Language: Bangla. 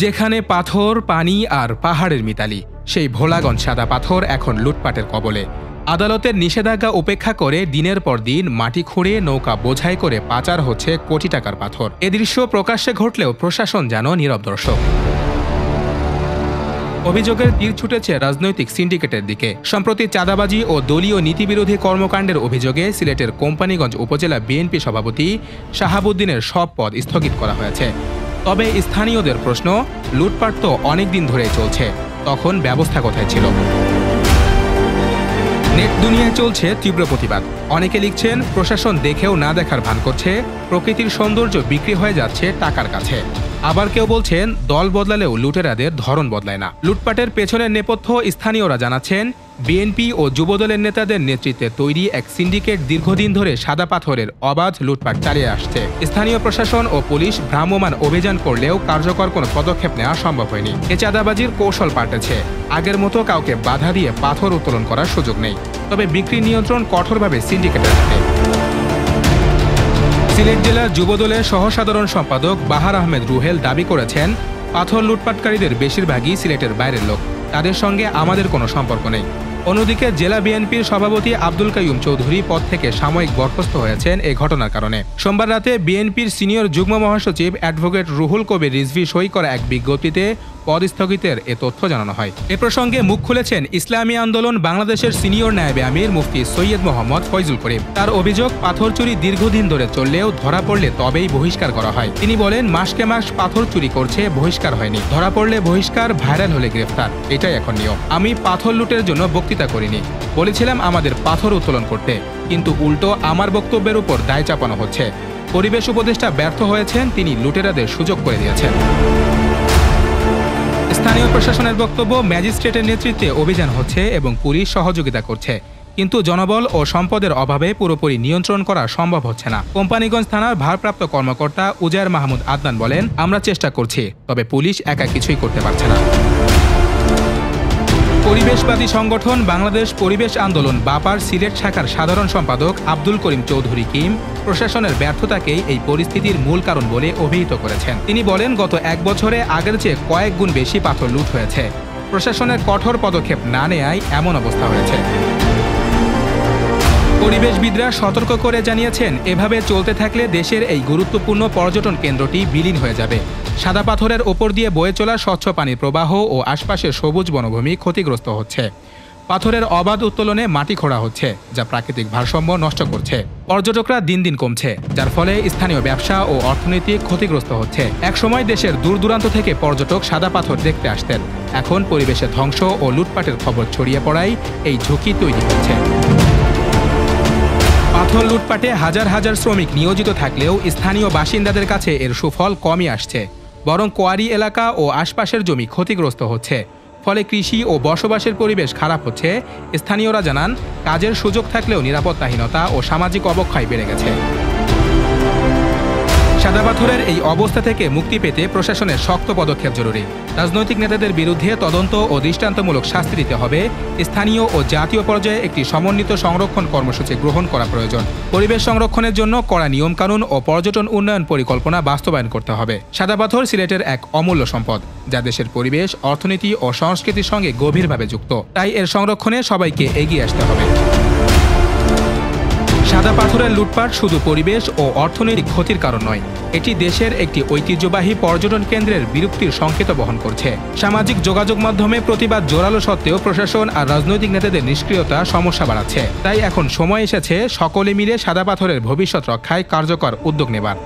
যেখানে পাথর, পানি আর পাহাড়ের মিতালি, সেই ভোলাগঞ্জ সাদা পাথর এখন লুটপাটের কবলে। আদালতের নিষেধাজ্ঞা উপেক্ষা করে দিনের পর দিন মাটি খুঁড়ে নৌকা বোঝাই করে পাচার হচ্ছে কোটি টাকার পাথর। এ দৃশ্য প্রকাশ্যে ঘটলেও প্রশাসন যেন নীরব দর্শক। অভিযোগের তীর ছুটেছে রাজনৈতিক সিন্ডিকেটের দিকে। সম্প্রতি চাঁদাবাজি ও দলীয় নীতিবিরোধী কর্মকাণ্ডের অভিযোগে সিলেটের কোম্পানীগঞ্জ উপজেলা বিএনপি সভাপতি শাহাবুদ্দিনের সব পদ স্থগিত করা হয়েছে। তবে স্থানীয়দের প্রশ্ন, লুটপাট তো অনেকদিন ধরেই চলছে, তখন ব্যবস্থা কোথায় ছিল? নেট দুনিয়ায় চলছে তীব্র প্রতিবাদ। অনেকে লিখছেন, প্রশাসন দেখেও না দেখার ভান করছে, প্রকৃতির সৌন্দর্য বিক্রি হয়ে যাচ্ছে টাকার কাছে। আবার কেউ বলছেন, দল বদলালেও লুটেরাদের ধরন বদলায় না। লুটপাটের পেছনের নেপথ্য স্থানীয়রা জানাচ্ছেন, বিএনপি ও যুবদলের নেতাদের নেতৃত্বে তৈরি এক সিন্ডিকেট দীর্ঘদিন ধরে সাদা পাথরের অবাধ লুটপাট চালিয়ে আসছে। স্থানীয় প্রশাসন ও পুলিশ ভ্রাম্যমাণ অভিযান করলেও কার্যকর কোনো পদক্ষেপ নেওয়া সম্ভব হয়নি। এ চাঁদাবাজির কৌশল পাল্টেছে। আগের মতো কাউকে বাধা দিয়ে পাথর উত্তোলন করার সুযোগ নেই, তবে বিক্রি নিয়ন্ত্রণ কঠোরভাবে সিন্ডিকেটের হাতে। সিলেট জেলার যুবদলের সহসাধারণ সম্পাদক বাহার আহমেদ রুহেল দাবি করেছেন, পাথর লুটপাটকারীদের বেশিরভাগই সিলেটের বাইরের লোক, তাদের সঙ্গে আমাদের কোনো সম্পর্ক নেই। অন্যদিকে জেলা বিএনপির সভাপতি আব্দুল কাইয়ুম চৌধুরী পদ থেকে সাময়িক বরখাস্ত হয়েছেন এই ঘটনার কারণে। সোমবার রাতে বিএনপির সিনিয়র যুগ্ম মহাসচিব অ্যাডভোকেট রুহুল কবির রিজভী সই করা এক বিজ্ঞপ্তিতে পদ স্থগিতের এ তথ্য জানানো হয়। এ প্রসঙ্গে মুখ খুলেছেন ইসলামী আন্দোলন বাংলাদেশের সিনিয়র নায়েবে আমির মুফতি সৈয়দ মোহাম্মদ ফয়জুল করিম। তার অভিযোগ, পাথর চুরি দীর্ঘদিন ধরে চললেও ধরা পড়লে তবেই বহিষ্কার করা হয়। তিনি বলেন, মাসকে মাস পাথর চুরি করছে, বহিষ্কার হয়নি। ধরা পড়লে বহিষ্কার, ভাইরাল হলে গ্রেফতার, এটাই এখন নিয়ম। আমি পাথর লুটের জন্য বক্তৃতা করিনি, বলেছিলাম আমাদের পাথর উত্তোলন করতে, কিন্তু উল্টো আমার বক্তব্যের উপর দায় চাপানো হচ্ছে। পরিবেশ উপদেষ্টা ব্যর্থ হয়েছেন, তিনি লুটেরাদের সুযোগ করে দিয়েছেন। স্থানীয় প্রশাসনের বক্তব্য, ম্যাজিস্ট্রেটের নেতৃত্বে অভিযান হচ্ছে এবং পুলিশ সহযোগিতা করছে, কিন্তু জনবল ও সম্পদের অভাবে পুরোপুরি নিয়ন্ত্রণ করা সম্ভব হচ্ছে না। কোম্পানীগঞ্জ থানার ভারপ্রাপ্ত কর্মকর্তা উজায়ের মাহমুদ আদনান বলেন, আমরা চেষ্টা করছি, তবে পুলিশ একা কিছুই করতে পারছে না। পরিবেশবাদী সংগঠন বাংলাদেশ পরিবেশ আন্দোলন বাপার সিলেট শাখার সাধারণ সম্পাদক আব্দুল করিম চৌধুরী কিম প্রশাসনের ব্যর্থতাকেই এই পরিস্থিতির মূল কারণ বলে অভিহিত করেছেন। তিনি বলেন, গত এক বছরে আগের চেয়ে কয়েক গুণ বেশি পাথর লুট হয়েছে। প্রশাসনের কঠোর পদক্ষেপ না নেয়ায় এমন অবস্থা হয়েছে। পরিবেশবিদরা সতর্ক করে জানিয়েছেন, এভাবে চলতে থাকলে দেশের এই গুরুত্বপূর্ণ পর্যটন কেন্দ্রটি বিলীন হয়ে যাবে। সাদা পাথরের ওপর দিয়ে বয়ে চলা স্বচ্ছ পানির প্রবাহ ও আশপাশের সবুজ বনভূমি ক্ষতিগ্রস্ত হচ্ছে। পাথরের অবাধ উত্তোলনে মাটি খোঁড়া হচ্ছে, যা প্রাকৃতিক ভারসাম্য নষ্ট করছে। পর্যটকরা দিন দিন কমছে, যার ফলে স্থানীয় ব্যবসা ও অর্থনীতি ক্ষতিগ্রস্ত হচ্ছে। একসময় দেশের দূর দূরান্ত থেকে পর্যটক সাদা পাথর দেখতে আসতেন, এখন পরিবেশের ধ্বংস ও লুটপাটের খবর ছড়িয়ে পড়ায় এই ঝুঁকি তৈরি হচ্ছে। পাথর লুটপাটে হাজার হাজার শ্রমিক নিয়োজিত থাকলেও স্থানীয় বাসিন্দাদের কাছে এর সুফল কমই আসছে, বরং কোয়ারি এলাকা ও আশপাশের জমি ক্ষতিগ্রস্ত হচ্ছে। ফলে কৃষি ও বসবাসের পরিবেশ খারাপ হচ্ছে। স্থানীয়রা জানান, কাজের সুযোগ থাকলেও নিরাপত্তাহীনতা ও সামাজিক অবক্ষয় বেড়ে গেছে। সাদা পাথরের এই অবস্থা থেকে মুক্তি পেতে প্রশাসনের শক্ত পদক্ষেপ জরুরি। রাজনৈতিক নেতাদের বিরুদ্ধে তদন্ত ও দৃষ্টান্তমূলক শাস্তি দিতে হবে। স্থানীয় ও জাতীয় পর্যায়ে একটি সমন্বিত সংরক্ষণ কর্মসূচি গ্রহণ করা প্রয়োজন। পরিবেশ সংরক্ষণের জন্য কড়া নিয়মকানুন ও পর্যটন উন্নয়ন পরিকল্পনা বাস্তবায়ন করতে হবে। সাদা পাথর সিলেটের এক অমূল্য সম্পদ, যা দেশের পরিবেশ, অর্থনীতি ও সংস্কৃতির সঙ্গে গভীরভাবে যুক্ত। তাই এর সংরক্ষণে সবাইকে এগিয়ে আসতে হবে। সাদা পাথরের লুটপাট শুধু পরিবেশ ও অর্থনৈতিক ক্ষতির কারণ নয়, এটি দেশের একটি ঐতিহ্যবাহী পর্যটন কেন্দ্রের বিলুপ্তির সংকেত বহন করছে। সামাজিক যোগাযোগ মাধ্যমে প্রতিবাদ জোরালো সত্ত্বেও প্রশাসন আর রাজনৈতিক নেতাদের নিষ্ক্রিয়তা সমস্যা বাড়াচ্ছে। তাই এখন সময় এসেছে সকলে মিলে সাদা পাথরের ভবিষ্যৎ রক্ষায় কার্যকর উদ্যোগ নেবার।